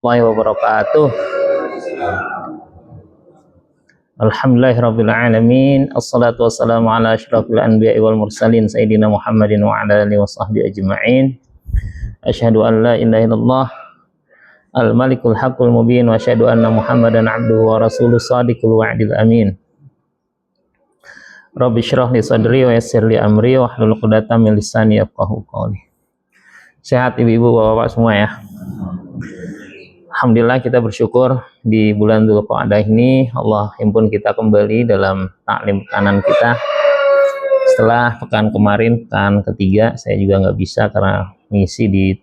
Warahmatullahi wabarakatuh. Alhamdulillahirabbil alamin. Assalatu wassalamu ala asyrafil anbiya'i wal mursalin sayyidina Muhammadin wa ala alihi washabbihi ajma'in. Asyhadu an la ilaha illallah al-malikul haqqul mubin wa asyhadu anna Muhammadan abduhu wa rasuluhu shadiqul wa'dil amin. Rabbi shrah li sadri wa yassir li amri wa hlul 'uqdatam min lisani yafqahu qawli. Sehat ibu-ibu, bapak-bapak semua ya. Alhamdulillah kita bersyukur di bulan Dzulqa'dah ini Allah himpun kita kembali dalam taklim pekanan kita. Setelah pekan kemarin, pekan ketiga, saya juga nggak bisa karena ngisi di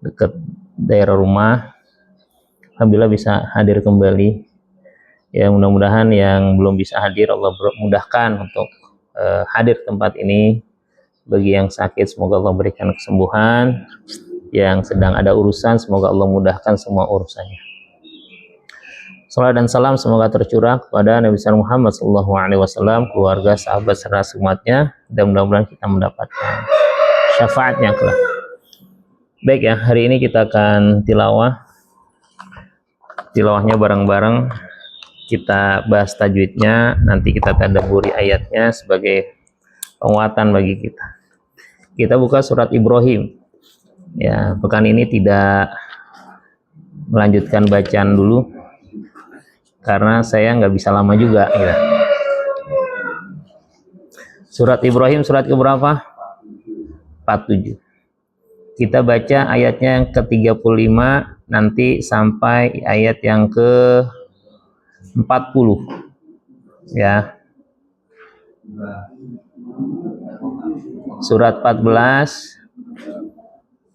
dekat daerah rumah. Alhamdulillah bisa hadir kembali. Ya mudah-mudahan yang belum bisa hadir Allah mudahkan untuk hadir tempat ini. Bagi yang sakit semoga Allah berikan kesembuhan. Yang sedang ada urusan semoga Allah mudahkan semua urusannya. Salam dan salam semoga tercurah kepada Nabi Muhammad SAW, keluarga, sahabat serta umatnya, dan mudah-mudahan kita mendapatkan syafaatnya kelak. Baik ya, hari ini kita akan tilawahnya bareng-bareng. Kita bahas tajwidnya, nanti kita tadabburi ayatnya sebagai penguatan bagi kita. Kita buka surat Ibrahim. Ya, pekan ini tidak melanjutkan bacaan dulu karena saya nggak bisa lama juga ya. Surat Ibrahim surat keberapa? 47. Kita baca ayatnya yang ke-35 nanti sampai ayat yang ke-40 ya. Surat 14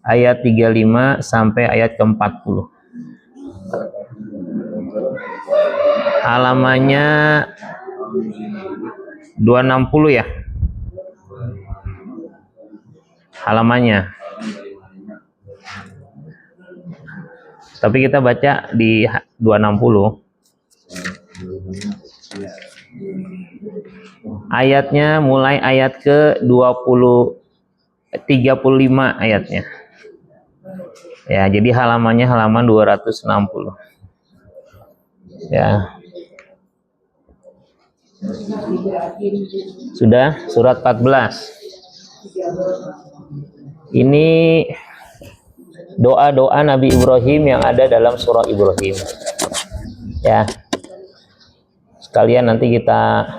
ayat 35 sampai ayat ke-40. Halamannya 260 ya. Halamannya. Tapi kita baca di 260. Ayatnya mulai ayat ke-35 ayatnya. Ya, jadi halamannya halaman 260. Ya. Sudah surat 14. Ini doa-doa Nabi Ibrahim yang ada dalam surah Ibrahim. Ya. Sekalian nanti kita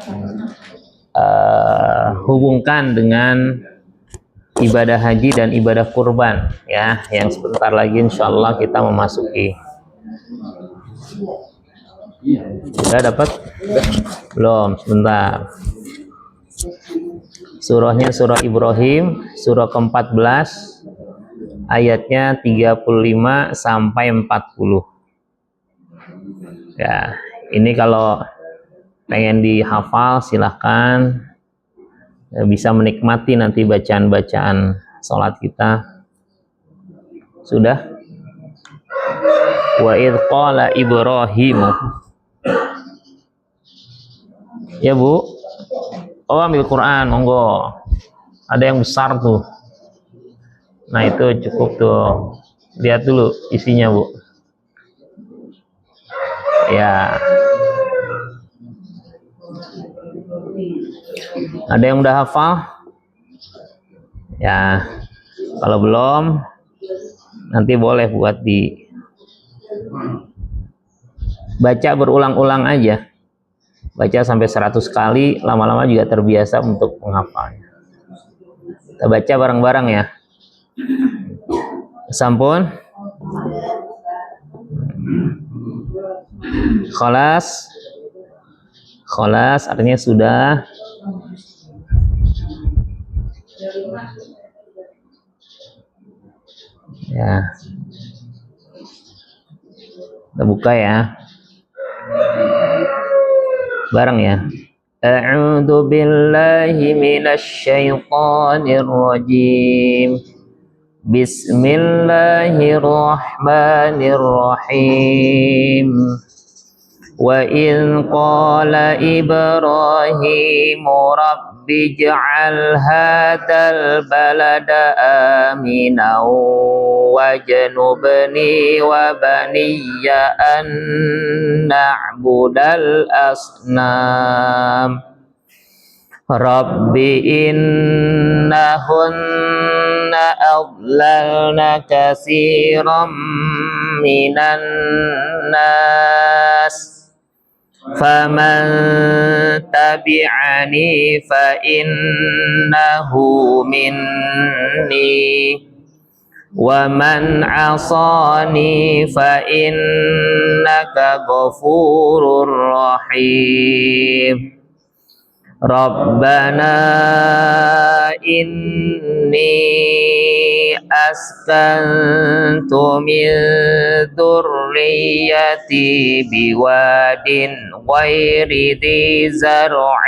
hubungkan dengan ibadah haji dan ibadah kurban ya, yang sebentar lagi insya Allah kita memasuki. Sudah dapat? Belum, sebentar. Surahnya surah Ibrahim, surah ke-14 ayatnya 35 sampai 40. Ya, ini kalau pengen dihafal silahkan. Bisa menikmati nanti bacaan-bacaan sholat kita. Sudah? Wa idh qala Ibrahim. Ya Bu? Oh, ambil Quran, monggo. Ada yang besar tuh. Nah itu cukup tuh. Lihat dulu isinya Bu. Ya. Ada yang udah hafal? Ya, kalau belum, nanti boleh buat di baca berulang-ulang aja. Baca sampai 100 kali, lama-lama juga terbiasa untuk menghafalnya. Kita baca bareng-bareng ya. Sampun. Kholas. Kholas artinya sudah. Ya. Kita buka ya. Bareng ya. A'udzu billahi minasy syaithanir rajim. Bismillahirrahmanirrahim. وإذ قال إبراهيم رب اجعل هذا البلد آمنا واجنبني وبني أن نعبد الأصنام رب إنهن أضللن كثيرا من الناس فمن تبعني فإنه مني ومن عصاني فإنك غفور رحيم ربنا إني أسكنت من ذريتي بواد غير ذي زرع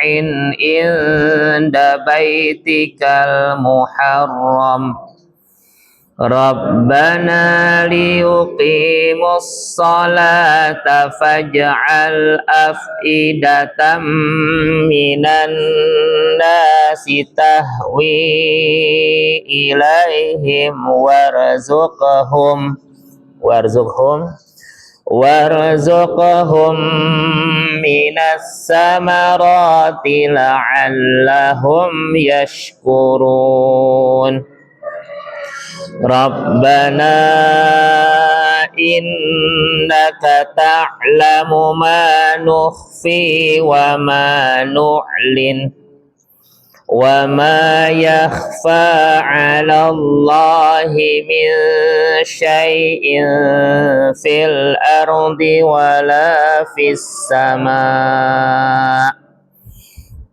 عند بيتك المحرم ربنا ليقيموا الصلاة فاجعل أفئدة من الناس تهوي إليهم وارزقهم من الثمرات لعلهم يشكرون ربنا إنك تعلم ما نخفي وما نعلن وما يخفى على الله من شيء في الأرض ولا في السماء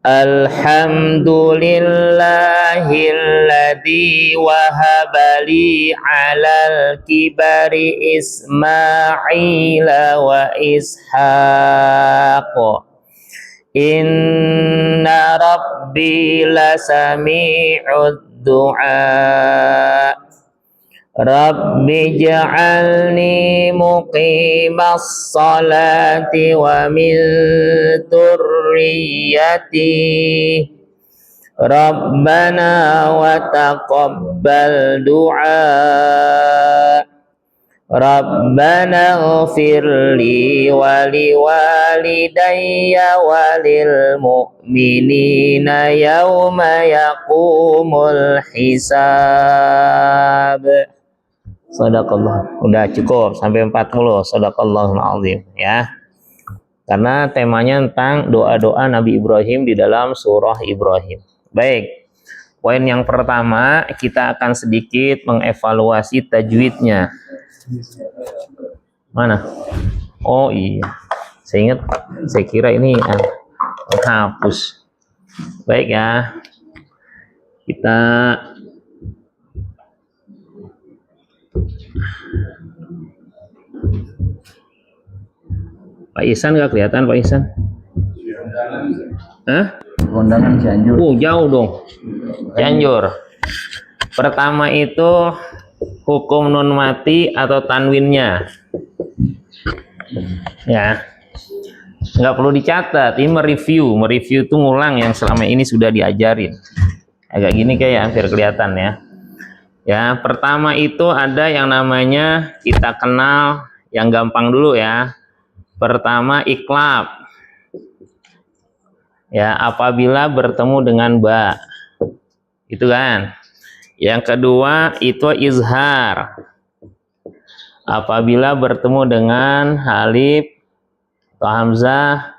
الحمد لله الذي وهب لي على الكبر إسماعيل وإسحاق إن ربي لسميع الدعاء رب اجعلني مقيم الصلاة ومن ذريتي ربنا وتقبل دعاء ربنا اغفر لي ولوالدي وللمؤمنين يوم يقوم الحساب. Shadaqallah. Udah cukup sampai 40. Shadaqallahul azim ya. Karena temanya tentang doa-doa Nabi Ibrahim di dalam surah Ibrahim. Baik. Poin yang pertama, kita akan sedikit mengevaluasi tajwidnya. Mana? Oh iya. Saya ingat, saya kira ini hapus. Baik ya. Kita Pak Ihsan nggak kelihatan, Pak Ihsan? Hah? Kondangan Cianjur. Jauh dong. Cianjur. Pertama itu hukum nun mati atau tanwinnya. Ya. Nggak perlu dicatat, ini mereview itu ngulang yang selama ini sudah diajarin. Agak gini kayak hampir kelihatan ya. Ya, pertama itu ada yang namanya kita kenal yang gampang dulu ya. Pertama iklab. Ya, apabila bertemu dengan ba. Itu kan. Yang kedua itu izhar. Apabila bertemu dengan alif atau hamzah,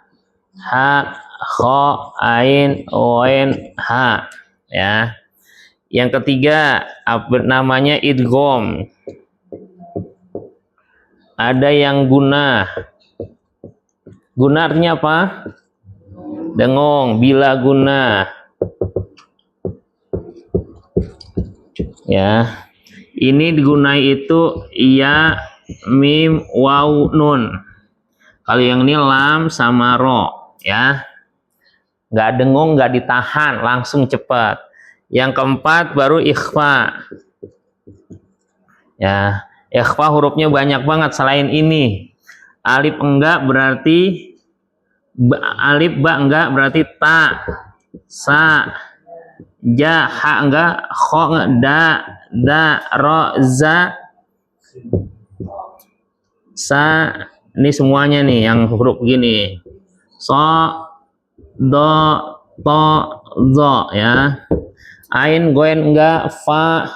ha, kha, ain, oin, ha. Ya. Yang ketiga namanya idgham. Ada yang gunah. Gunarnya apa? Dengung, bila guna. Ya. Ini digunai itu ya, mim, waw, nun. Kalau yang ini lam sama ro, ya. Nggak dengung, nggak ditahan, langsung cepat. Yang keempat baru ikhfa. Ya, ikhfa hurufnya banyak banget selain ini. Alif enggak berarti Alif ba enggak berarti ta. Sa. Ja ha enggak, kho enggak, da ro za sa. Ini semuanya nih yang huruf gini. So, do, to, zo ya. Ain, goen enggak, fa,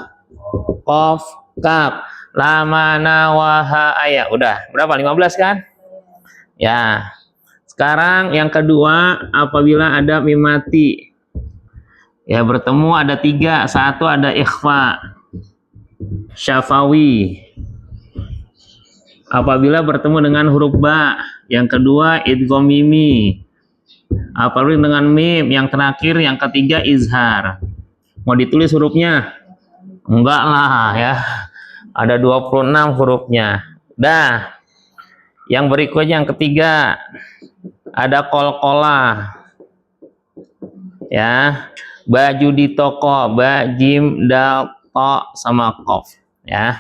qaf, kaf, lama, nawaha, ayat. Udah, berapa? 15 kan? Ya. Sekarang yang kedua, apabila ada mim mati. Ya, bertemu ada 3. Satu ada ikhfa, syafawi. Apabila bertemu dengan huruf ba. Yang kedua idgham mimi. Apalagi dengan mim, yang terakhir yang ketiga izhar. Mau ditulis hurufnya? Enggak lah ya. Ada 26 hurufnya. Dah. Yang berikutnya yang ketiga ada qalqalah. Ya. Baju di toko, ba, jim, dal, to sama qaf ya.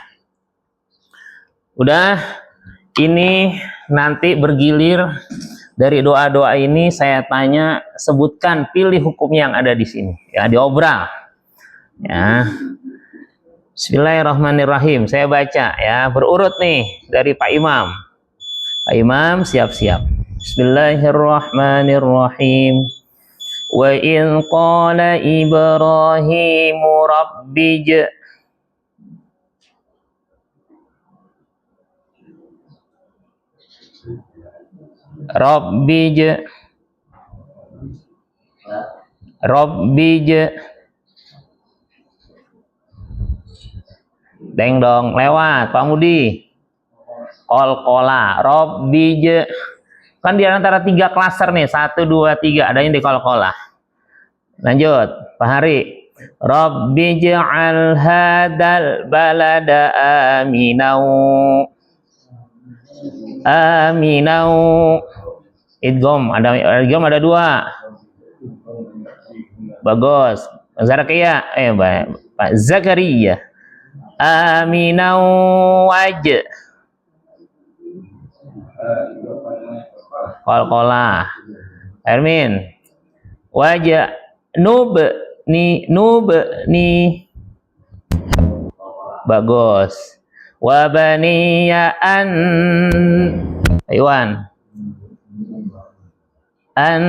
Udah, ini nanti bergilir dari doa-doa ini saya tanya, sebutkan pilih hukum yang ada di sini. Ya, diobral. Ya. Bismillahirrahmanirrahim. Saya baca ya, berurut nih dari Pak Imam. Pak Imam siap-siap. Bismillahirrahmanirrahim. Wa in qala Ibrahimu rabbij Rabbij Deng dong, lewat Pak Mudi. Qalqalah, Rabbij. Kan di antara 3 klaster nih, 1, 2, 3 ada yang di qalqalah. Lanjut, Pak Hari. Rabbij'al hadal balada aminau. Idgham ada 2. Bagus. Zakaria, Pak Zakaria. Aminau waj. Qalqalah. Ermin. Wajah nub ni. Bagus. Wabaniya an. Iwan. An.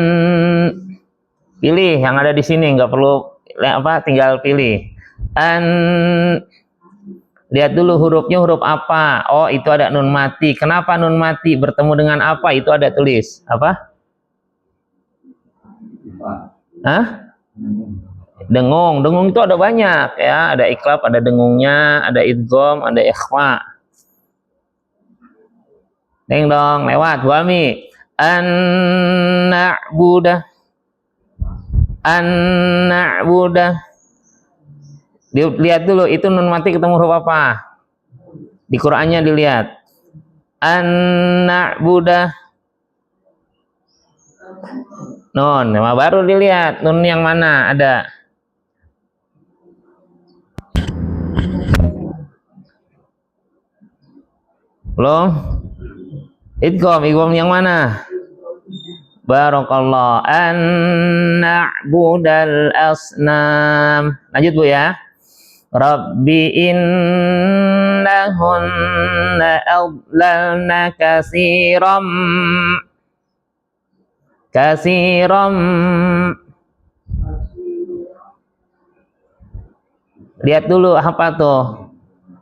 Pilih yang ada di sini, nggak perlu tinggal pilih. An. Lihat dulu hurufnya huruf apa. Oh, itu ada nun mati. Kenapa nun mati? Bertemu dengan apa? Itu ada tulis. Apa? Hah? Dengung. Dengung itu ada banyak ya. Ada iklab, ada dengungnya, ada idgham, ada ikhfa. Deng dong, lewat. Wami. An-na'budah. Lihat dulu itu nun mati ketemu huruf apa? Di Qur'annya dilihat. An-na'budah. Nun, baru dilihat nun yang mana ada. Belum? Idgham yang mana? Barakallah. An-na'budal asnam. Lanjut Bu ya. Rabbi innahunna adlalna kasiram. Lihat dulu apa tuh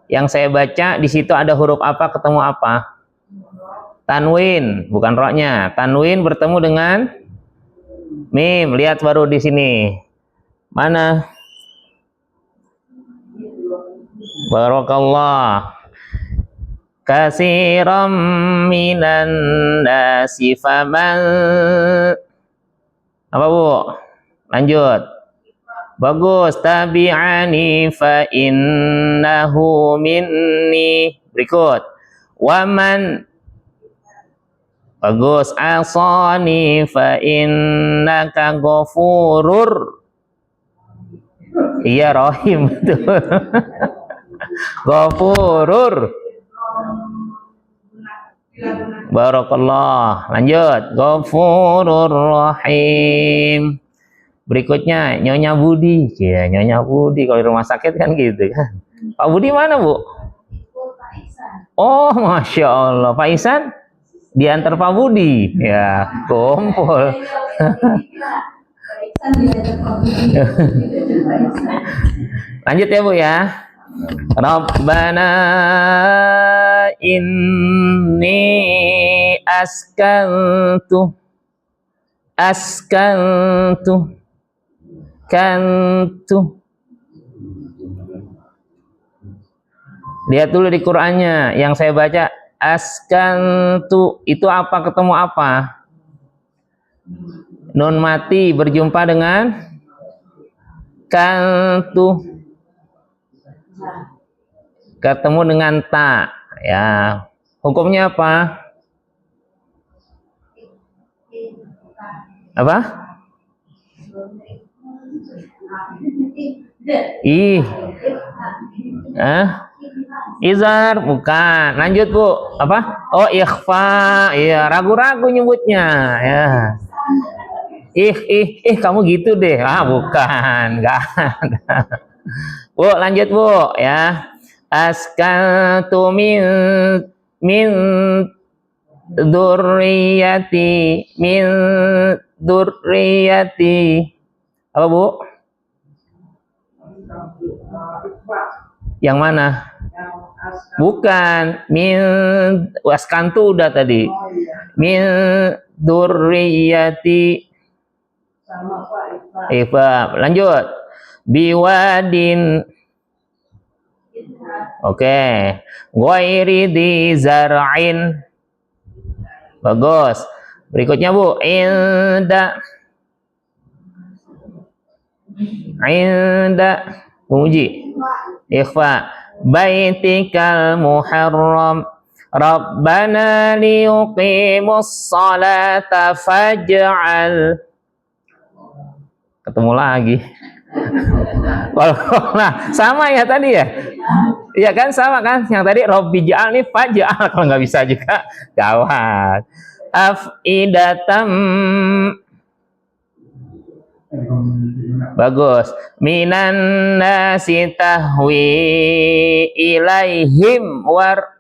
yang saya baca, di situ ada huruf apa ketemu apa? Tanwin, bukan roknya. Tanwin bertemu dengan mim. Lihat baru di sini. Mana? Barakallah. Kasiram minan nasi faman. Apa Bu? Lanjut. Bagus. Tabi'ani fa innahu minni. Berikut. Waman. Bagus. Asani fa innaka ghafurur. Iya, Rohim betul. Ghafurur. Barakallah. Lanjut. Ghafurur Rahim. Berikutnya Nyonya Budi. Ya, Nyonya Budi kalau di rumah sakit kan gitu kan. Pak Budi mana, Bu? Oh, Masya Allah. Pak Isan diantar Pak Budi. Ya, kumpul. Lanjut ya, Bu ya. Rabbana inni askantu kantu. Lihat dulu di Qur'annya yang saya baca, askantu itu apa, ketemu apa? Nun mati berjumpa dengan kantu, ketemu dengan ta, ya. Hukumnya apa? Apa? Izhar bukan. Lanjut, Bu. Apa? Oh, ikhfa. Iya, ragu-ragu nyebutnya, ya. Kamu gitu deh. Ah, bukan. Enggak ada. Bu, lanjut, Bu, ya. Askantu min durriyati apa, Bu? Yang mana? Bukan. Min waskantu udah tadi. Min durriyati Ifa. Lanjut. Biwadin. Oke. Ghairi di zar'in. Bagus. Berikutnya, Bu. Inda Muji. Ikhfa. Baitikal muharram. Rabbana liyuqimus salata faj'al. Ketemu lagi. Nah, sama ya tadi ya? Iya kan, sama kan? Yang tadi Robbi ja'alni faj'al. Kalau nggak bisa juga gawat. Afidatam. Bagus. Minan nasi tahwi ilaihim war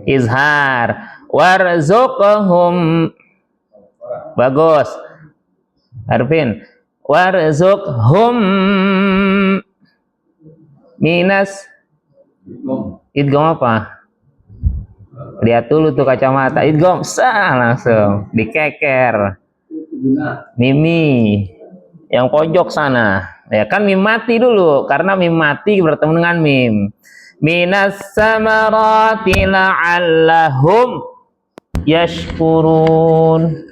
izhar warzuqhum. Bagus. Arfin. Warzuqhum minas idgham apa? Lihat dulu tuh kacamata. Idgham sah langsung dikeker. Mimi yang pojok sana. Ya kan mim mati dulu karena mim mati bertemu dengan mim. Minas samarati la'allahum yashkurun.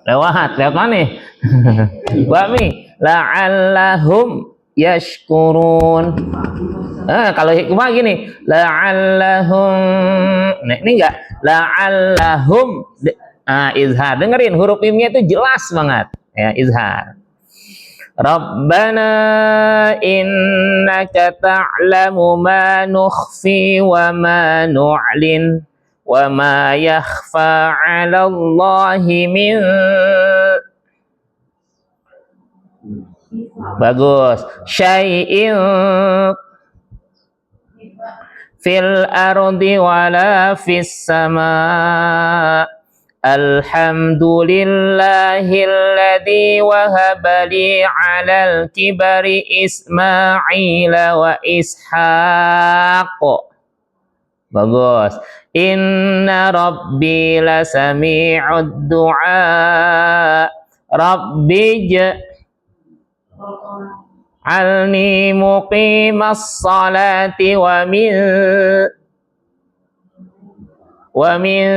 Lewat mana nih? Bami la'allahum yashkurun. Kalau hikmah gini, la'allahum. Nah, ini enggak la'allahum. Izhar. Dengerin huruf mimnya itu jelas banget. Ya, izhar. Rabbana innaka ta'lamu ma nukhfi wa ma nu'lin wa ma yakhfa 'ala Allahi min. Bagus. Syai'in fil ardi wala fis sama. Alhamdulillahilladzi wahaba li 'alal kibari Ismaila wa Ishaq. Bagus. Inna rabbi lasami'ud du'a. Rabbi alni muqimas salati wa min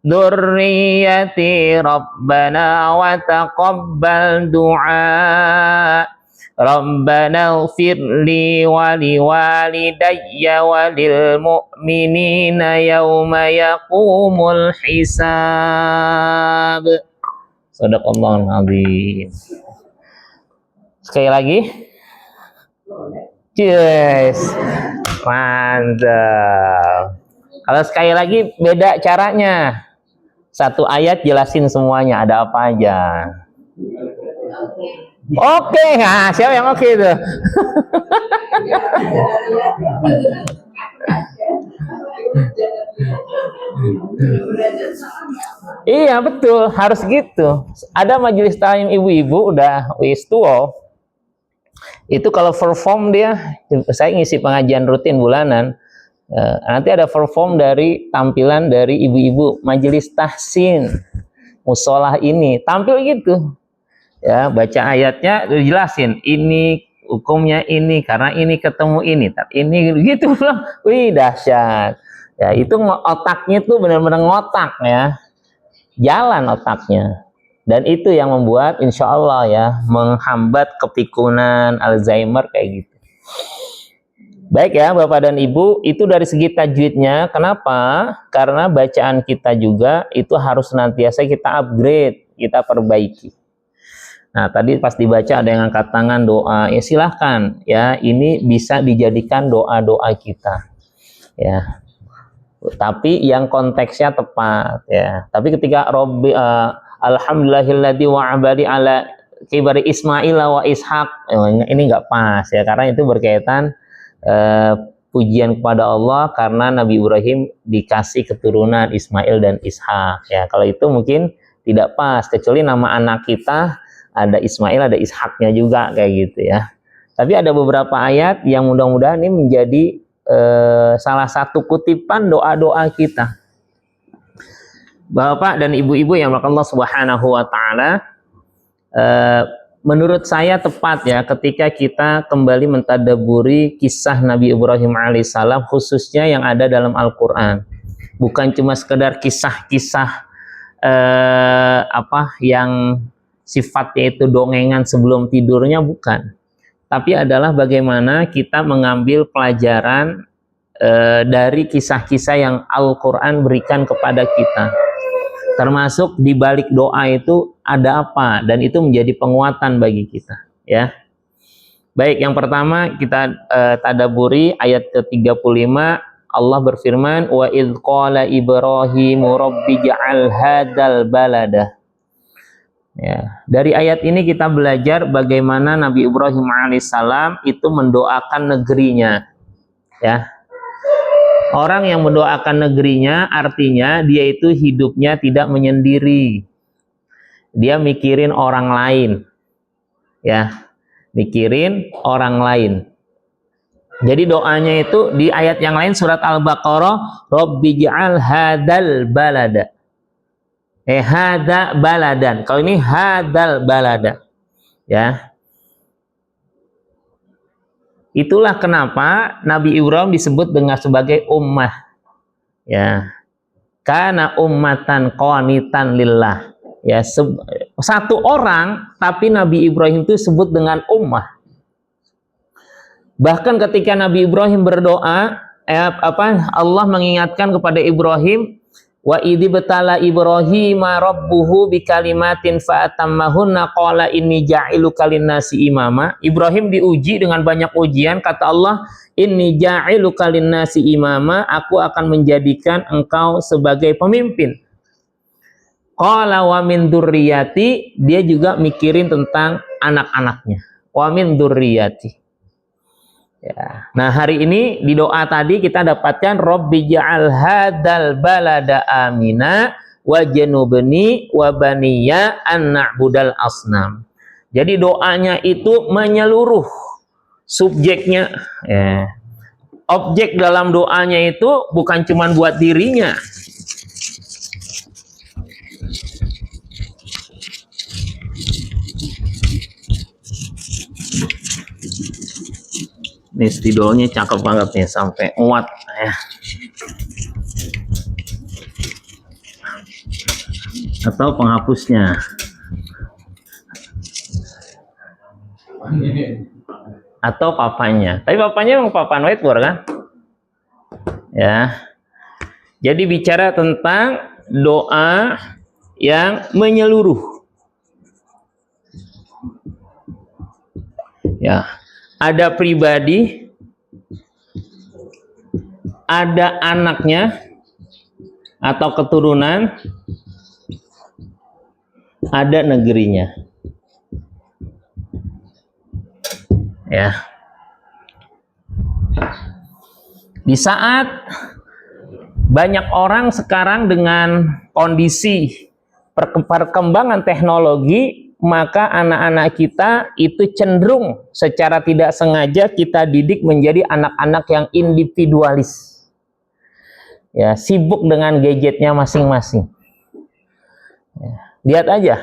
dzurriyyati rabbana wa taqabbal du'a. Rabbana ighfirli wa liwalidayya wa lil mu'minina yawma yaqumul hisab. Shadaqallahul azim. Sekali lagi. Yes. Mantap. Kalau sekali lagi beda caranya. Satu ayat jelasin semuanya, ada apa aja. Oke, nah, siapa yang oke itu? Iya betul, harus gitu. Ada majelis taklim ibu-ibu udah wis tua. Itu kalau perform dia, saya ngisi pengajian rutin bulanan. Nanti ada perform dari tampilan dari ibu-ibu majelis tahsin musolah ini, tampil gitu. Ya, baca ayatnya dijelasin, ini hukumnya ini karena ini ketemu ini gitu loh. Wih, dahsyat. Ya, itu otaknya tuh benar-benar ngotak ya. Jalan otaknya. Dan itu yang membuat insya Allah ya menghambat kepikunan, Alzheimer kayak gitu. Baik ya Bapak dan Ibu, itu dari segi tajwidnya. Kenapa? Karena bacaan kita juga itu harus senantiasa kita upgrade, kita perbaiki. Nah tadi pas dibaca ada yang angkat tangan doa, ya silahkan ya, ini bisa dijadikan doa-doa kita ya. Tapi yang konteksnya tepat ya. Tapi ketika Robbi alhamdulillahilladzi wa'abadi ala kibari Ismail wa Ishaq, ini nggak pas ya, karena itu berkaitan pujian kepada Allah karena Nabi Ibrahim dikasih keturunan Ismail dan Ishak ya. Kalau itu mungkin tidak pas, kecuali nama anak kita ada Ismail ada Ishaknya juga kayak gitu ya. Tapi ada beberapa ayat yang mudah-mudahan ini menjadi salah satu kutipan doa-doa kita. Bapak dan ibu-ibu yang dirahmati Allah Subhanahu wa taala, menurut saya tepat ya ketika kita kembali mentadaburi kisah Nabi Ibrahim alaihissalam, khususnya yang ada dalam Al-Quran. Bukan cuma sekedar kisah-kisah yang sifatnya itu dongengan sebelum tidurnya, bukan. Tapi adalah bagaimana kita mengambil pelajaran dari kisah-kisah yang Al-Quran berikan kepada kita. Termasuk di balik doa itu ada apa, dan itu menjadi penguatan bagi kita ya. Baik, yang pertama kita tadaburi ayat ke-35. Allah berfirman, wa idz qala ibrahimu rabbi ja'al hadzal balada. Ya, dari ayat ini kita belajar bagaimana Nabi Ibrahim alaihissalam itu mendoakan negerinya ya. Orang yang mendoakan negerinya artinya dia itu hidupnya tidak menyendiri. Dia mikirin orang lain. Ya, mikirin orang lain. Jadi doanya itu di ayat yang lain surat Al-Baqarah, Rabbi ja'al hadzal balada. Hadza baladan. Kalau ini hadzal balada. Ya. Itulah kenapa Nabi Ibrahim disebut dengan sebagai ummah. Ya. Kana ummatan qanitan lillah. Ya, satu orang tapi Nabi Ibrahim itu disebut dengan ummah. Bahkan ketika Nabi Ibrahim berdoa, Allah mengingatkan kepada Ibrahim, wa idzi batala Ibrahima rabbuhu bikalimatin fa'atammahunna qala inni ja'iluka linnasi imama. Ibrahim diuji dengan banyak ujian, kata Allah, inni ja'iluka linnasi imama, aku akan menjadikan engkau sebagai pemimpin. Qala wa min dzurriyyati, dia juga mikirin tentang anak-anaknya. Wa min dzurriyyati. Ya. Nah hari ini di doa tadi kita dapatkan Rabbi ja'al hadzal balada amina wajnubni wa baniya an na'budal asnam. Jadi doanya itu menyeluruh, subjeknya ya. Objek dalam doanya itu bukan cuma buat dirinya. Ini spidolnya cakep banget nih, sampai muat ya. Atau penghapusnya. Atau papanya. Tapi papanya memang papan whiteboard kan? Ya. Jadi bicara tentang doa yang menyeluruh. Ya, ada pribadi, ada anaknya atau keturunan, ada negerinya. Ya. Di saat banyak orang sekarang dengan kondisi perkembangan teknologi, maka anak-anak kita itu cenderung secara tidak sengaja kita didik menjadi anak-anak yang individualis. Ya, sibuk dengan gadgetnya masing-masing. Ya, lihat aja,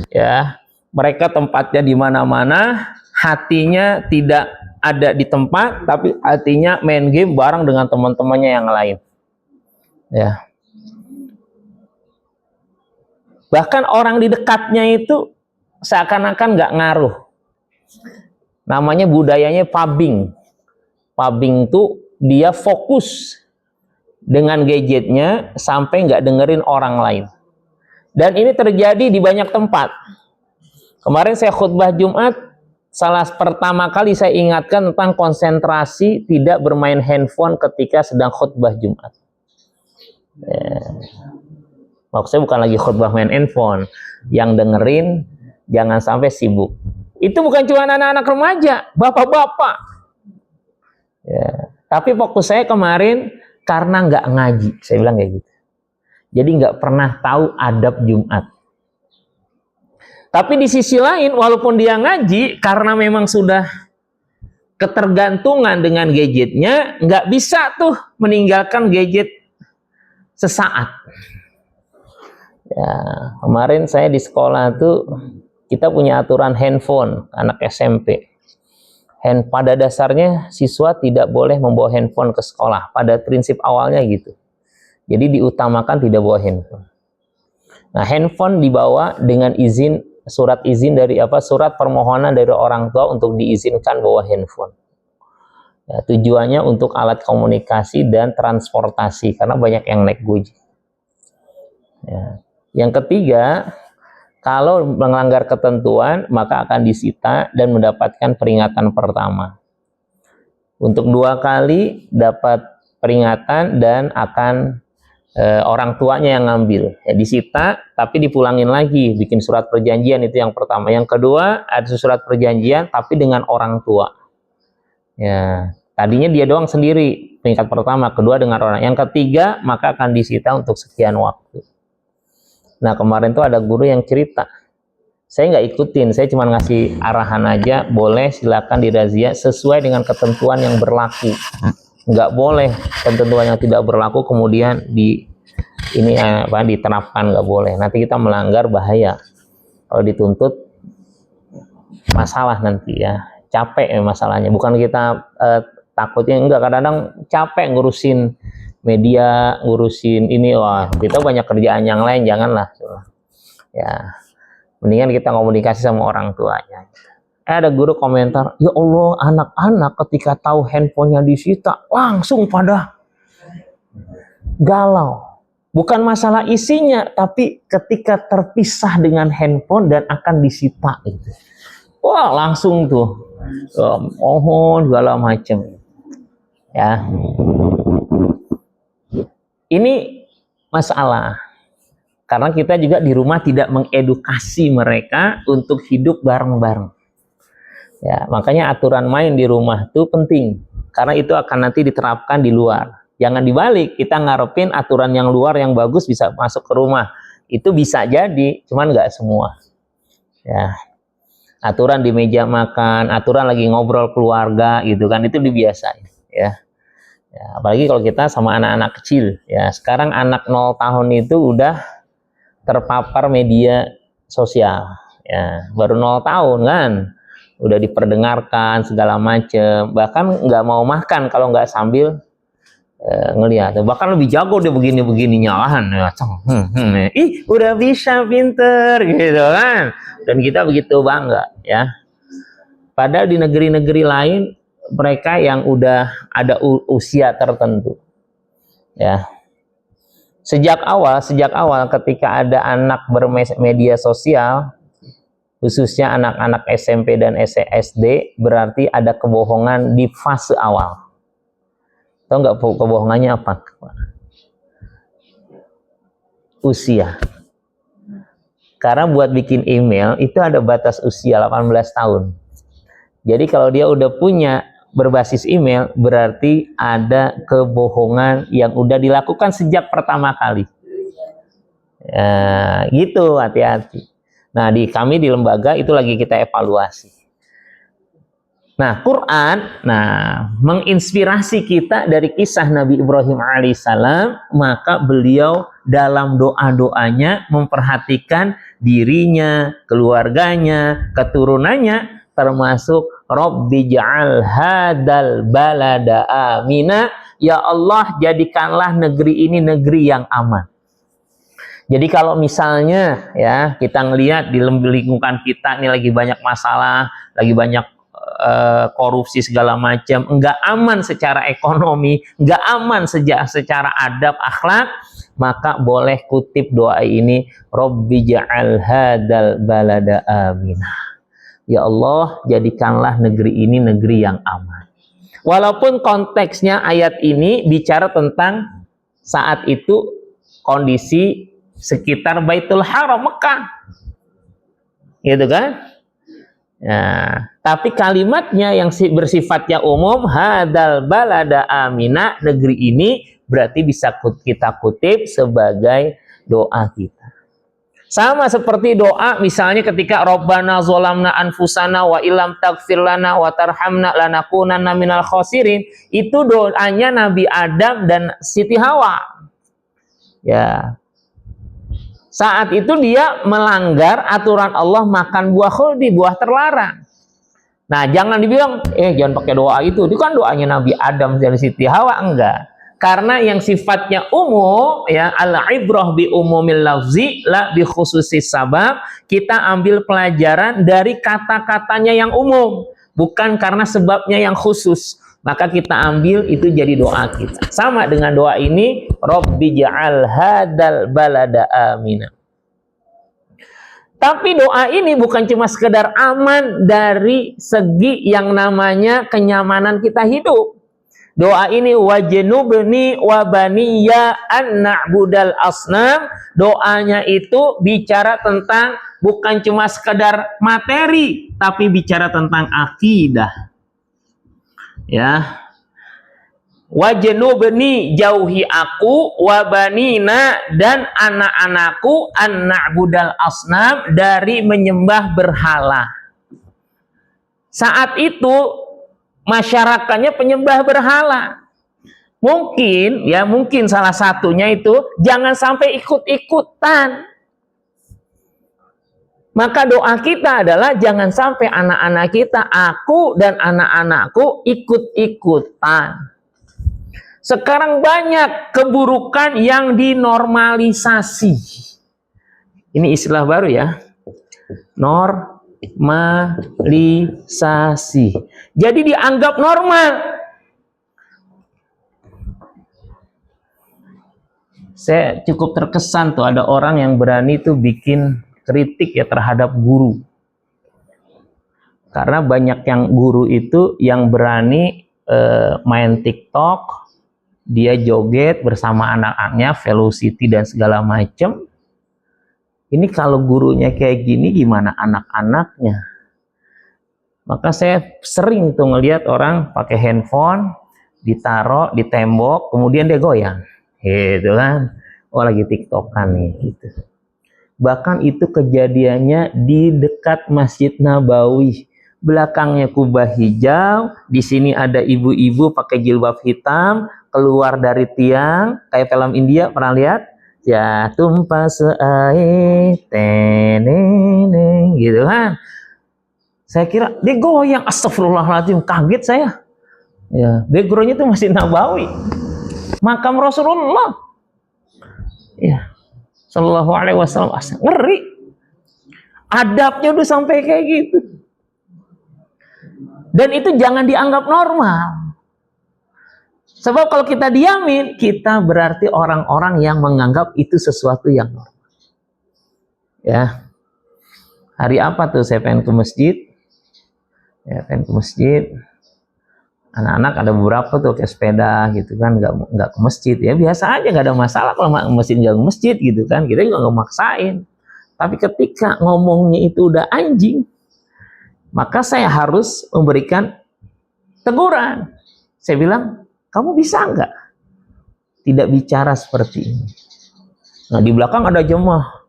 ya, mereka tempatnya di mana-mana, hatinya tidak ada di tempat, tapi hatinya main game bareng dengan teman-temannya yang lain. Ya. Bahkan orang di dekatnya itu seakan-akan nggak ngaruh. Namanya budayanya pubbing. Pubbing itu dia fokus dengan gadgetnya sampai nggak dengerin orang lain. Dan ini terjadi di banyak tempat. Kemarin saya khutbah Jumat, pertama kali saya ingatkan tentang konsentrasi tidak bermain handphone ketika sedang khutbah Jumat. Ya. Maksudnya bukan lagi khutbah main handphone, yang dengerin jangan sampai sibuk. Itu bukan cuma anak-anak remaja, bapak-bapak. Ya. Tapi fokus saya kemarin karena nggak ngaji, saya bilang kayak gitu. Jadi nggak pernah tahu adab Jumat. Tapi di sisi lain, walaupun dia ngaji, karena memang sudah ketergantungan dengan gadgetnya, nggak bisa tuh meninggalkan gadget sesaat. Ya, kemarin saya di sekolah tuh, kita punya aturan handphone, anak SMP. Pada dasarnya, siswa tidak boleh membawa handphone ke sekolah. Pada prinsip awalnya gitu. Jadi diutamakan tidak bawa handphone. Nah, handphone dibawa dengan izin, surat permohonan dari orang tua untuk diizinkan bawa handphone. Ya, tujuannya untuk alat komunikasi dan transportasi karena banyak yang naik Gojek. Ya. Yang ketiga, kalau melanggar ketentuan maka akan disita dan mendapatkan peringatan pertama. Untuk 2 kali dapat peringatan dan akan orang tuanya yang ngambil. Ya, disita tapi dipulangin lagi, bikin surat perjanjian, itu yang pertama. Yang kedua, ada surat perjanjian tapi dengan orang tua. Ya, tadinya dia doang sendiri peringkat pertama, kedua dengan orang. Yang ketiga, maka akan disita untuk sekian waktu. Nah, kemarin tuh ada guru yang cerita. Saya nggak ikutin, saya cuma ngasih arahan aja, boleh silakan dirazia sesuai dengan ketentuan yang berlaku. Nggak boleh ketentuan yang tidak berlaku kemudian diterapkan, nggak boleh. Nanti kita melanggar, bahaya. Kalau dituntut masalah nanti ya, capek ya masalahnya. Bukan kita takutnya, enggak, kadang-kadang capek ngurusin media, ngurusin ini, wah kita banyak kerjaan yang lain, janganlah. Ya, mendingan kita komunikasi sama orang tuanya. Ada guru komentar, ya Allah, anak-anak ketika tahu handphonenya disita langsung pada galau. Bukan masalah isinya, tapi ketika terpisah dengan handphone dan akan disita itu, wah langsung tuh mohon segala macam. Ya, ini masalah karena kita juga di rumah tidak mengedukasi mereka untuk hidup bareng-bareng. Ya, makanya aturan main di rumah itu penting, karena itu akan nanti diterapkan di luar. Jangan dibalik, kita ngarepin aturan yang luar yang bagus bisa masuk ke rumah. Itu bisa jadi, cuman nggak semua. Ya, aturan di meja makan, aturan lagi ngobrol keluarga, gitu kan, itu dibiasain. Ya, apalagi kalau kita sama anak-anak kecil. Ya, sekarang anak 0 tahun itu udah terpapar media sosial. Ya, baru 0 tahun kan. Udah diperdengarkan segala macem, bahkan nggak mau makan kalau nggak sambil ngelihat. Bahkan lebih jago dia begini-begini nyalahan, ih udah bisa, pinter gitu kan, dan kita begitu bangga ya. Padahal di negeri-negeri lain mereka yang udah ada usia tertentu ya, sejak awal ketika ada anak bermedia sosial, khususnya anak-anak SMP dan SD, berarti ada kebohongan di fase awal. Tahu nggak kebohongannya apa? Usia. Karena buat bikin email itu ada batas usia 18 tahun. Jadi kalau dia udah punya berbasis email, berarti ada kebohongan yang udah dilakukan sejak pertama kali. Ya, gitu, hati-hati. Nah, kami di lembaga itu lagi kita evaluasi. Nah, Quran, menginspirasi kita dari kisah Nabi Ibrahim alaihissalam, maka beliau dalam doa-doanya memperhatikan dirinya, keluarganya, keturunannya, termasuk Rabbi ja'al hadal balada amina, ya Allah jadikanlah negeri ini negeri yang aman. Jadi kalau misalnya ya kita ngelihat di lingkungan kita ini lagi banyak masalah, lagi banyak korupsi segala macam, enggak aman secara ekonomi, enggak aman secara adab akhlak, maka boleh kutip doa ini, Rabbi ja'al hadal balada aminah. Ya Allah, jadikanlah negeri ini negeri yang aman. Walaupun konteksnya ayat ini bicara tentang saat itu kondisi sekitar Baitul Haram Mekah, gitu kan? Nah, tapi kalimatnya yang bersifatnya umum, hadal balada amina, negeri ini, berarti bisa kita kutip sebagai doa kita. Sama seperti doa misalnya ketika Rabbana zolamna anfusana wa ilam taghfir lana wa tarhamna lanakunanna minal khosirin, itu doanya Nabi Adam dan Siti Hawa. Ya. Saat itu dia melanggar aturan Allah makan buah khuldi, buah terlarang. Nah, jangan dibilang jangan pakai doa itu kan doanya Nabi Adam dan Siti Hawa, enggak. Karena yang sifatnya umum, ya, al-ibrah bi umumil lafzi la bi khususis sabab, kita ambil pelajaran dari kata-katanya yang umum, bukan karena sebabnya yang khusus. Maka kita ambil itu jadi doa kita. Sama dengan doa ini, Rabbi ja'al hadal balada amina. Tapi doa ini bukan cuma sekedar aman dari segi yang namanya kenyamanan kita hidup. Doa ini wajnubni wa baniya an na'budal asnam. Doanya itu bicara tentang bukan cuma sekedar materi, tapi bicara tentang akidah. Ya. Wajnubni, jauhi aku, wa banina, dan anak-anakku, an na'budal asnam, dari menyembah berhala. Saat itu masyarakatnya penyembah berhala. Mungkin salah satunya itu jangan sampai ikut-ikutan. Maka doa kita adalah jangan sampai anak-anak kita, aku dan anak-anakku ikut-ikutan. Sekarang banyak keburukan yang dinormalisasi. Ini istilah baru ya. Normalisasi. Jadi dianggap normal. Saya cukup terkesan tuh ada orang yang berani tuh bikin kritik ya terhadap guru. Karena banyak yang guru itu yang berani main TikTok, dia joget bersama anak-anaknya, velocity dan segala macam. Ini kalau gurunya kayak gini gimana anak-anaknya? Maka saya sering tuh ngelihat orang pakai handphone, ditaruh di tembok, kemudian dia goyang. Gitu kan. Oh lagi TikTokan nih gitu. Bahkan itu kejadiannya di dekat Masjid Nabawi. Belakangnya kubah hijau, di sini ada ibu-ibu pakai jilbab hitam, keluar dari tiang, kayak film India, pernah lihat? Ya tumpah seair teneneng, gitu kan. Saya kira dia goyang, astagfirullahaladzim, kaget saya. Ya, backgroundnya itu masih Nabawi, makam Rasulullah. Ya, Sallallahu Alaihi Wasallam, ngeri. Adabnya udah sampai kayak gitu. Dan itu jangan dianggap normal. Sebab kalau kita diamin, kita berarti orang-orang yang menganggap itu sesuatu yang normal. Ya. Hari apa tuh saya pengen ke masjid? Ya, pengen ke masjid. Anak-anak ada beberapa tuh kayak sepeda gitu kan, nggak ke masjid. Ya biasa aja, nggak ada masalah kalau masjid nggak ke masjid gitu kan. Kita juga nggak maksain. Tapi ketika ngomongnya itu udah anjing, maka saya harus memberikan teguran. Saya bilang, kamu bisa nggak tidak bicara seperti ini? Nah di belakang ada jemaah.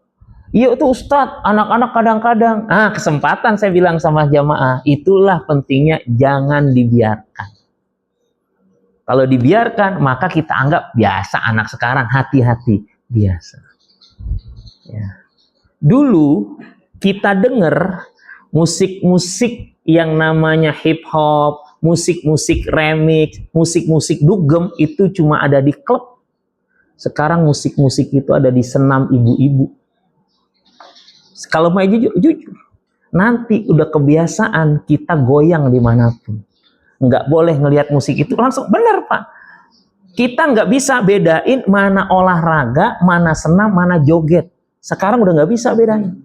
Iya tuh Ustadz, anak-anak kadang-kadang. Kesempatan saya bilang sama jamaah, itulah pentingnya jangan dibiarkan. Kalau dibiarkan, maka kita anggap biasa anak sekarang, hati-hati, biasa. Ya. Dulu kita dengar musik-musik yang namanya hip hop, musik-musik remix, musik-musik dugem itu cuma ada di klub. Sekarang musik-musik itu ada di senam ibu-ibu. Kalau mau jujur, nanti udah kebiasaan kita goyang dimanapun. Nggak boleh ngelihat musik itu langsung. Bener Pak, kita nggak bisa bedain mana olahraga, mana senam, mana joget. Sekarang udah nggak bisa bedain.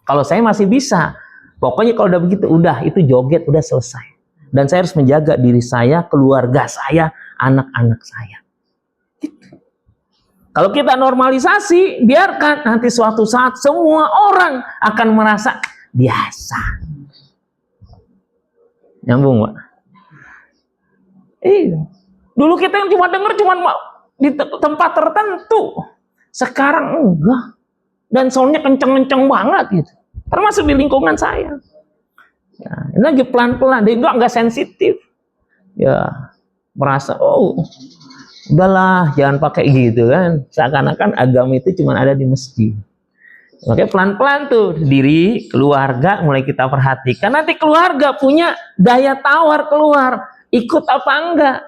Kalau saya masih bisa. Pokoknya kalau udah begitu, udah itu joget, udah selesai. Dan saya harus menjaga diri saya, keluarga saya, anak-anak saya. Kalau kita normalisasi, biarkan nanti suatu saat semua orang akan merasa biasa. Nyambung, Pak? Iya. Dulu kita yang cuma dengar cuma di tempat tertentu. Sekarang enggak. Dan soundnya kenceng-kenceng banget gitu. Termasuk di lingkungan saya. Ya, ini lagi pelan-pelan, dia enggak sensitif. Ya, merasa udahlah, jangan pakai gitu kan. Seakan-akan agama itu cuma ada di masjid. Makanya pelan-pelan tuh diri, keluarga mulai kita perhatikan. Nanti keluarga punya daya tawar keluar. Ikut apa enggak?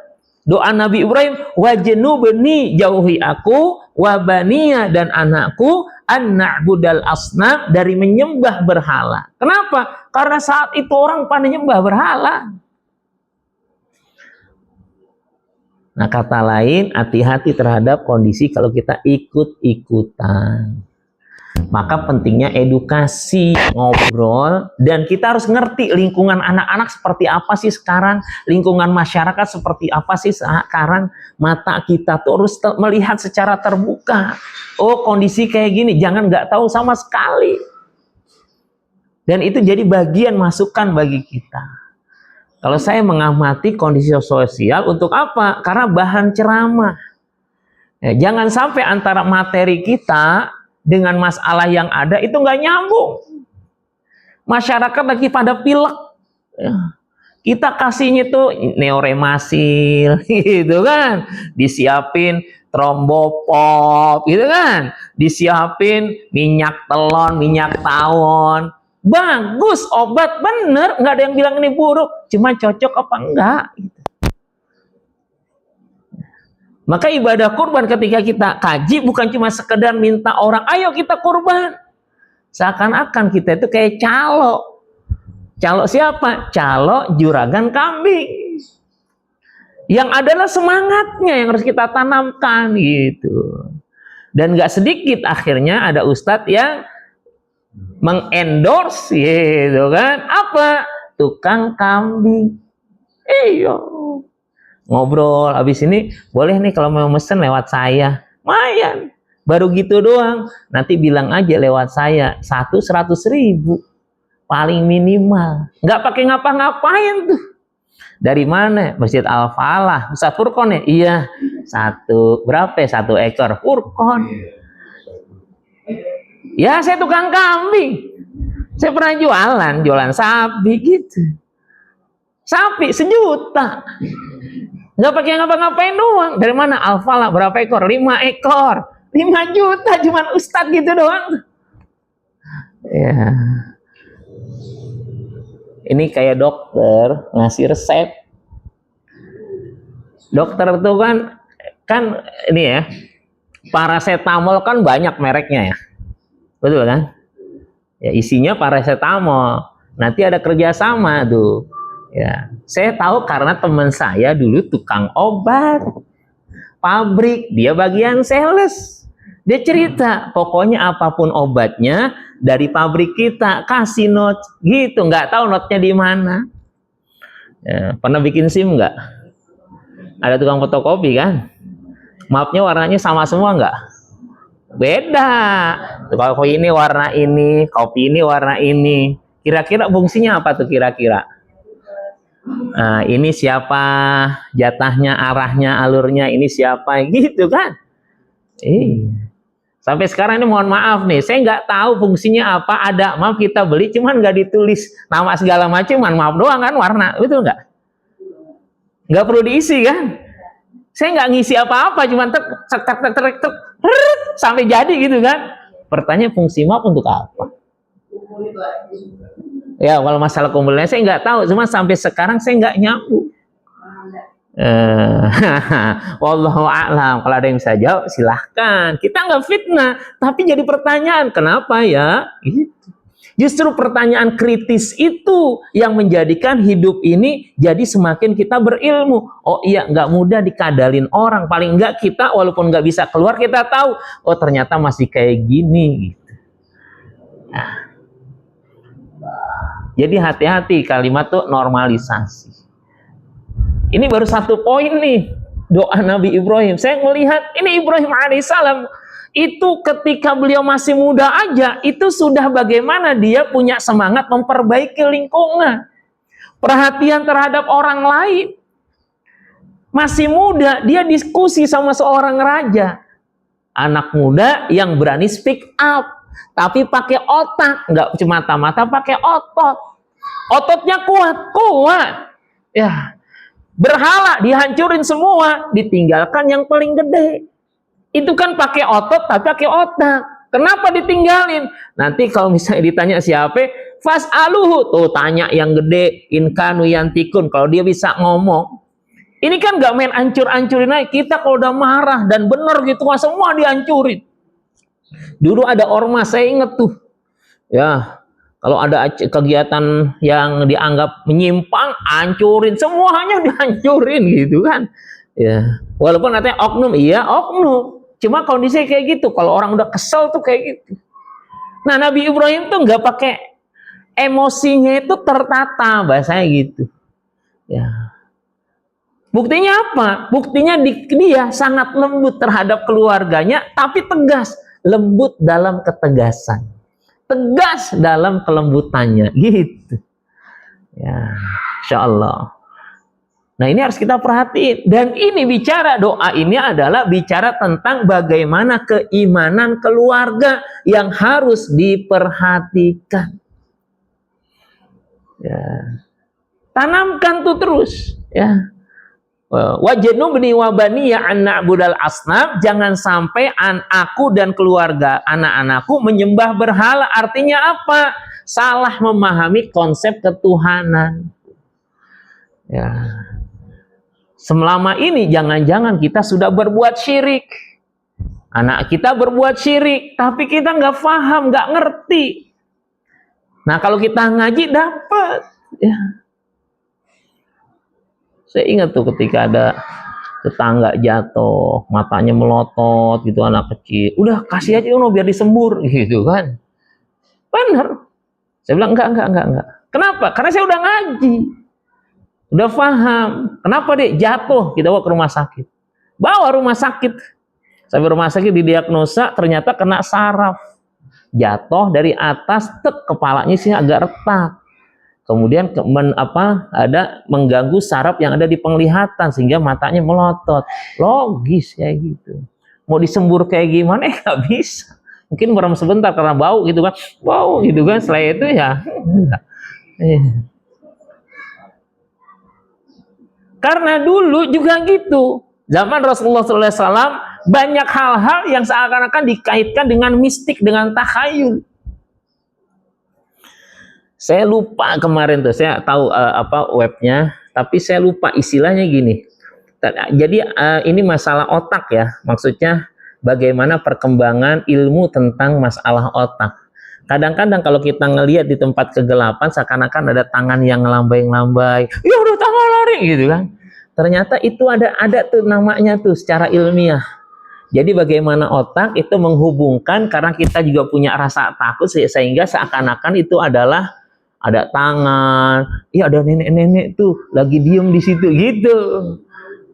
Doa Nabi Ibrahim, wajnubni, jauhi aku, wabaniya, dan anakku, an na'budal asnam, dari menyembah berhala. Kenapa? Karena saat itu orang pada nyembah berhala. Nah, kata lain, hati-hati terhadap kondisi kalau kita ikut-ikutan. Maka pentingnya edukasi, ngobrol, dan kita harus ngerti lingkungan anak-anak seperti apa sih sekarang, lingkungan masyarakat seperti apa sih sekarang. Mata kita tuh harus melihat secara terbuka. Oh, kondisi kayak gini, jangan nggak tahu sama sekali. Dan itu jadi bagian masukan bagi kita. Kalau saya mengamati kondisi sosial untuk apa? Karena bahan ceramah. Ya, jangan sampai antara materi kita dengan masalah yang ada itu nggak nyambung. Masyarakat lagi pada pilek. Ya. Kita kasihnya tuh neoremasil, gitu kan? Disiapin trombopop, gitu kan? Disiapin minyak telon, minyak tawon. Bagus, obat, bener, nggak ada yang bilang ini buruk, cuma cocok apa enggak gitu. Maka ibadah kurban ketika kita kaji bukan cuma sekedar minta orang ayo kita kurban, seakan-akan kita itu kayak calo. Calo siapa? Calo juragan kambing. Yang adalah semangatnya yang harus kita tanamkan gitu. Dan nggak sedikit akhirnya ada ustadz yang mengendorse gitu kan, apa? Tukang kambing. Iya. Ngobrol habis ini boleh nih kalau mau mesen lewat saya. Lumayan. Baru gitu doang. Nanti bilang aja lewat saya 100.000 paling minimal. Nggak pakai ngapa-ngapain tuh. Dari mana? Masjid Al-Falah. Ustaz Furqon ya? Iya. Berapa ya? 1 ekor Furqon. Ya saya tukang kambing. Saya pernah jualan sapi gitu. Sapi 1 juta. Nggak pakai ngapa-ngapain doang. Dari mana? Al-Falah berapa ekor? 5 ekor. 5 juta cuman ustadz gitu doang. Ya. Ini kayak dokter ngasih resep. Dokter itu kan ini ya. Paracetamol kan banyak mereknya ya. Betul kan? Ya, isinya paracetamol. Nanti ada kerjasama tuh. Ya, saya tahu karena teman saya dulu tukang obat, pabrik, dia bagian sales. Dia cerita, pokoknya apapun obatnya dari pabrik kita, kasih note gitu, nggak tahu note-nya di mana. Ya, pernah bikin SIM nggak? Ada tukang fotokopi kan? Mapnya warnanya sama semua nggak? Beda. Kalau ini warna ini, kopi ini warna ini. Kira-kira fungsinya apa tuh kira-kira? Nah, ini siapa, jatahnya, arahnya, alurnya, ini siapa, gitu kan? Sampai sekarang ini mohon maaf nih, saya nggak tahu fungsinya apa. Ada, maaf kita beli, cuman nggak ditulis nama segala macam, maaf doang kan warna, betul nggak? Nggak perlu diisi kan? Saya nggak ngisi apa-apa, cuman sampai jadi gitu kan? Pertanyaan fungsi map untuk apa? Ya kalau masalah kumpulnya saya nggak tahu, cuma sampai sekarang saya nggak nyambung. Wallahu a'lam. Kalau ada yang bisa jawab silahkan. Kita nggak fitnah, tapi jadi pertanyaan, kenapa ya? Justru pertanyaan kritis itu yang menjadikan hidup ini jadi semakin kita berilmu. Oh iya, nggak mudah dikadalin orang. Paling nggak kita walaupun nggak bisa keluar, kita tahu, oh ternyata masih kayak gini. Nah, jadi hati-hati, kalimat tuh normalisasi. Ini baru satu poin nih, doa Nabi Ibrahim. Saya melihat ini Ibrahim alaihissalam itu ketika beliau masih muda aja, itu sudah bagaimana dia punya semangat memperbaiki lingkungan, perhatian terhadap orang lain. Masih muda, dia diskusi sama seorang raja, anak muda yang berani speak up, tapi pakai otak, nggak cuma mata-mata, pakai otot. Ototnya kuat. Ya. Berhala dihancurin semua, ditinggalkan yang paling gede. Itu kan pakai otot tapi pakai otak. Kenapa ditinggalin? Nanti kalau misalnya ditanya siapa, fas'aluhu, tuh tanya yang gede, inkanu yantikun, kalau dia bisa ngomong. Ini kan gak main hancur-hancurin aja. Kita kalau udah marah dan bener gitu, semua dihancurin. Dulu ada ormas, saya inget tuh. Ya, kalau ada kegiatan yang dianggap menyimpang, hancurin, semuanya dihancurin gitu kan. Ya, walaupun katanya oknum, iya oknum. Cuma kondisinya kayak gitu. Kalau orang udah kesel tuh kayak gitu. Nah, Nabi Ibrahim tuh nggak pakai emosinya, itu tertata, bahasanya gitu. Ya. Buktinya apa? Buktinya dia sangat lembut terhadap keluarganya, tapi tegas, lembut dalam ketegasan. Tegas dalam kelembutannya gitu ya, insya Allah. Nah ini harus kita perhatiin, dan ini bicara doa ini adalah bicara tentang bagaimana keimanan keluarga yang harus diperhatikan ya. Tanamkan tuh terus ya. Wajnubni wa baniya an na'budal asnam, jangan sampai aku dan keluarga anak-anakku menyembah berhala. Artinya apa? Salah memahami konsep ketuhanan. Ya. Selama ini jangan-jangan kita sudah berbuat syirik. Anak kita berbuat syirik, tapi kita nggak paham, nggak ngerti. Nah kalau kita ngaji dapat ya. Saya ingat tuh ketika ada tetangga jatuh, matanya melotot gitu, anak kecil. Udah kasih aja biar disembur gitu kan. Bener. Saya bilang enggak. Kenapa? Karena saya udah ngaji. Udah paham. Kenapa deh jatuh? Kita bawa ke rumah sakit. Bawa rumah sakit. Sampai rumah sakit didiagnosa ternyata kena saraf. Jatuh dari atas, kepalanya sih agak retak. Kemudian ada mengganggu saraf yang ada di penglihatan sehingga matanya melotot. Logis kayak gitu. Mau disembur kayak gimana? Nggak bisa. Mungkin merem sebentar karena bau gitu kan. Bau gitu kan. Setelah itu ya. Karena dulu juga gitu. Zaman Rasulullah SAW banyak hal-hal yang seakan-akan dikaitkan dengan mistik, dengan takhayul. Saya lupa kemarin tuh, saya tahu webnya, tapi saya lupa istilahnya gini. Jadi ini masalah otak ya, maksudnya bagaimana perkembangan ilmu tentang masalah otak. Kadang-kadang kalau kita ngelihat di tempat kegelapan, seakan-akan ada tangan yang ngelambai-ngelambai, ya udah tangan lari gitu kan. Ternyata itu ada tuh namanya tuh secara ilmiah. Jadi bagaimana otak itu menghubungkan, karena kita juga punya rasa takut sehingga seakan-akan itu adalah ada tangan, iya ada nenek-nenek tuh lagi diem di situ gitu.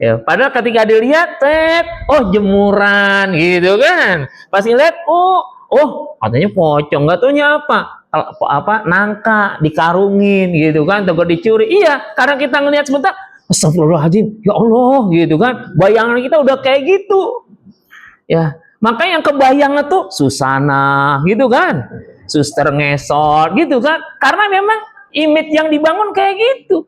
Ya, padahal ketika dilihat, oh jemuran gitu kan. Pas ngeliat, oh katanya pocong, nggak taunya apa nangka dikarungin gitu kan, takut dicuri. Iya, karena kita ngelihat sebentar, astagfirullahaladzim, ya Allah gitu kan. Bayangan kita udah kayak gitu. Ya, maka yang kebayang tuh Susana gitu kan, suster ngesot gitu kan, karena memang image yang dibangun kayak gitu.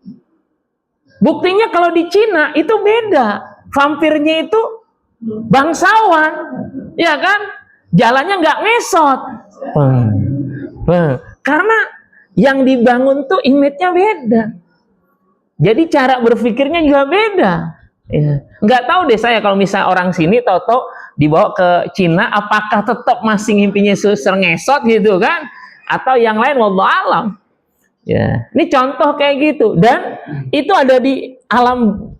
Buktinya kalau di Cina itu beda, vampirnya itu bangsawan, ya kan, jalannya nggak ngesot, karena yang dibangun tuh image-nya beda, jadi cara berpikirnya juga beda. Ya. Nggak tahu deh saya kalau misalnya orang sini tahu-tahu dibawa ke Cina, apakah tetap masih ngimpinya suster ngesot gitu kan, atau yang lain, wallahu alam. Ya, ini contoh kayak gitu, dan itu ada di alam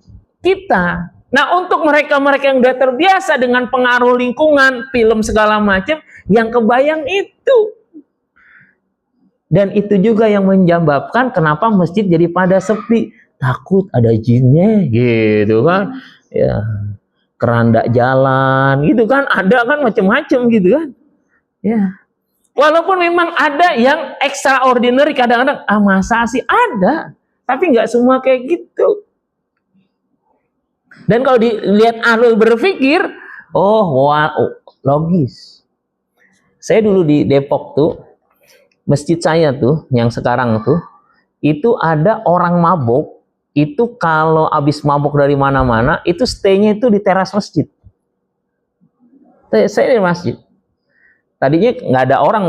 kita. Nah, untuk mereka-mereka yang udah terbiasa dengan pengaruh lingkungan, film segala macam, yang kebayang itu. Dan itu juga yang menyebabkan kenapa masjid jadi pada sepi. Takut ada jinnya gitu kan. Ya, keranda jalan gitu kan, ada kan macam-macam gitu kan. Ya. Walaupun memang ada yang extraordinary, kadang-kadang masa sih ada, tapi nggak semua kayak gitu. Dan kalau dilihat alur berpikir, logis. Saya dulu di Depok tuh, masjid saya tuh, yang sekarang tuh, itu ada orang mabuk, itu kalau habis mabuk dari mana-mana, itu stay-nya itu di teras masjid. Saya di masjid. Tadinya nggak ada orang,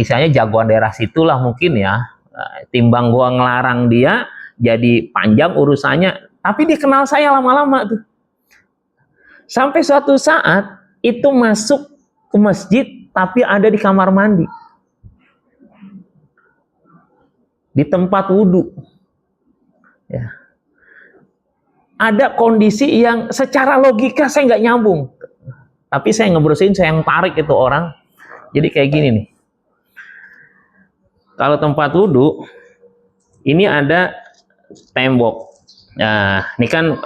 istilahnya jagoan daerah situlah mungkin ya. Timbang gua ngelarang dia, jadi panjang urusannya. Tapi dia kenal saya lama-lama tuh. Sampai suatu saat itu masuk ke masjid, tapi ada di kamar mandi, di tempat wudhu. Ya. Ada kondisi yang secara logika saya nggak nyambung. Tapi saya ngebersihin, saya yang tarik itu orang. Jadi kayak gini nih. Kalau tempat wudhu, ini ada tembok. Nah, ini kan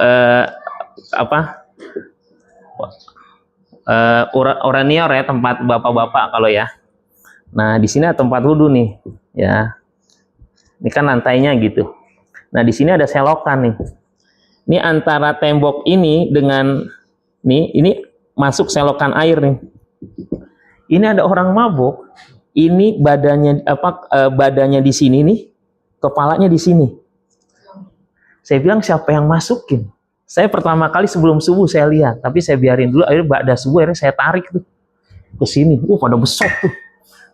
oranior ya, tempat bapak-bapak kalau ya. Nah, di sini ada tempat wudhu nih, ya. Ini kan lantainya gitu. Nah, di sini ada selokan nih. Ini antara tembok ini dengan ini masuk selokan air nih. Ini ada orang mabuk, ini badannya di sini nih, kepalanya di sini. Saya bilang siapa yang masukin? Saya pertama kali sebelum subuh saya lihat, tapi saya biarin dulu. Akhirnya ba'da subuh akhirnya saya tarik tuh ke sini. Pada besok tuh.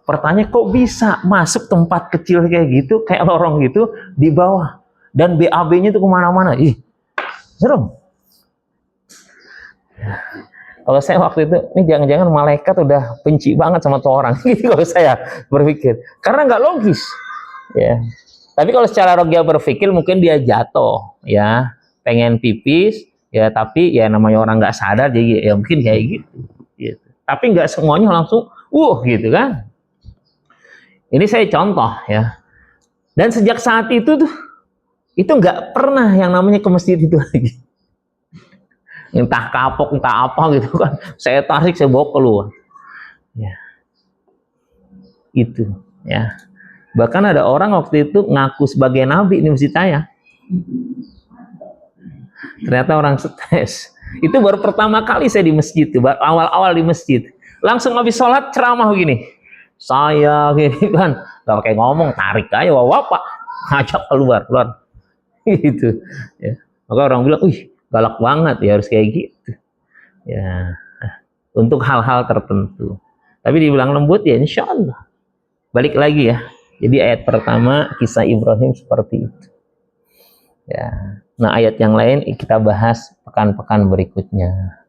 Pertanyaan, kok bisa masuk tempat kecil kayak gitu, kayak lorong gitu di bawah, dan BAB-nya tuh kemana-mana. Ih, serem. Kalau saya waktu itu, ini jangan-jangan malaikat udah benci banget sama tuh orang. Gitu kalau saya berpikir. Karena nggak logis. Ya. Tapi kalau secara logika berpikir, mungkin dia jatuh. Ya, pengen pipis. Ya, tapi ya namanya orang nggak sadar, jadi ya mungkin kayak gitu. Gitu. Tapi nggak semuanya langsung, gitu kan. Ini saya contoh ya. Dan sejak saat itu tuh, itu nggak pernah yang namanya ke masjid itu lagi. Entah kapok, entah apa gitu kan. Saya tarik, saya bawa keluar. Ya. Itu. Ya. Bahkan ada orang waktu itu ngaku sebagai nabi di masjid saya. Ternyata orang stres. Itu baru pertama kali saya di masjid. Baru awal-awal di masjid. Langsung habis sholat ceramah begini. Saya gini kan. Gak pakai ngomong, tarik aja. Bapak ngajak keluar. Gitu. Ya. Maka orang bilang, galak banget ya, harus kayak gitu ya, untuk hal-hal tertentu. Tapi dibilang lembut ya insya Allah. Balik lagi ya, jadi ayat pertama kisah Ibrahim seperti itu ya. Nah, ayat yang lain kita bahas pekan-pekan berikutnya.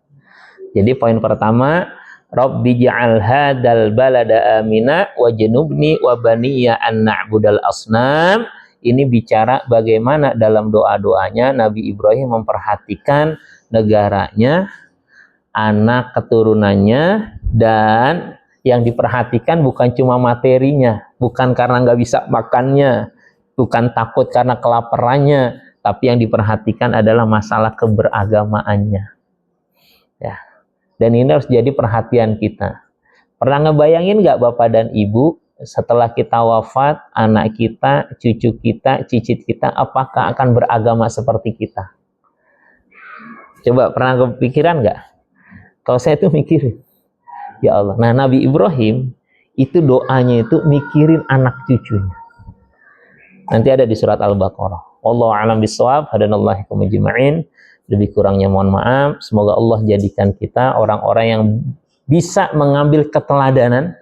Jadi poin pertama, Rabbi ja'al hadzal balada amina wajnubni wa baniya an na'budal asnam. Ini bicara bagaimana dalam doa-doanya Nabi Ibrahim memperhatikan negaranya anak keturunannya, dan yang diperhatikan bukan cuma materinya, bukan karena nggak bisa makannya, bukan takut karena kelaparannya, tapi yang diperhatikan adalah masalah keberagamaannya. Ya. Dan ini harus jadi perhatian kita. Pernah ngebayangin nggak Bapak dan Ibu, setelah kita wafat, anak kita, cucu kita, cicit kita, apakah akan beragama seperti kita? Coba pernah kepikiran nggak? Kalau saya tuh mikirin, ya Allah. Nah, Nabi Ibrahim itu doanya itu mikirin anak cucunya. Nanti ada di surat Al-Baqarah. Wallahu a'lam bishawab. Hadanallahu ikum ajma'in. Lebih kurangnya mohon maaf. Semoga Allah jadikan kita orang-orang yang bisa mengambil keteladanan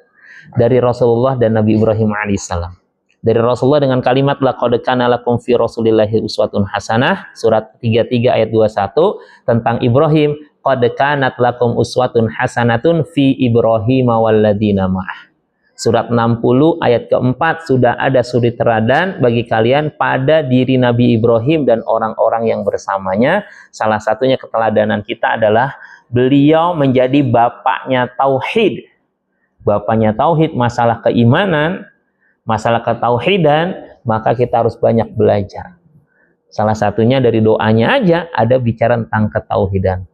dari Rasulullah dan Nabi Ibrahim alaihissalam. Dari Rasulullah dengan kalimat laqad kana lakum fi rasulillahi uswatun hasanah, surat 33 ayat 21, tentang Ibrahim, qad kanat lakum uswatun hasanatun fi Ibrahim walladzina ma'ah. Surat 60 ayat keempat, sudah ada suri teladan bagi kalian pada diri Nabi Ibrahim dan orang-orang yang bersamanya. Salah satunya keteladanan kita adalah beliau menjadi bapaknya tauhid. Bapaknya tauhid, masalah keimanan, masalah ketauhidan, maka kita harus banyak belajar. Salah satunya dari doanya aja ada bicara tentang ketauhidan.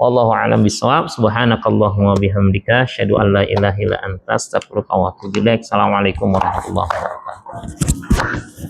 Wallahu a'lam bishawab. Subhanakallahumma bihamdika asyhadu an la ilaha illa anta astaghfiruka wa atubu ilaik. Assalamualaikum warahmatullahi wabarakatuh.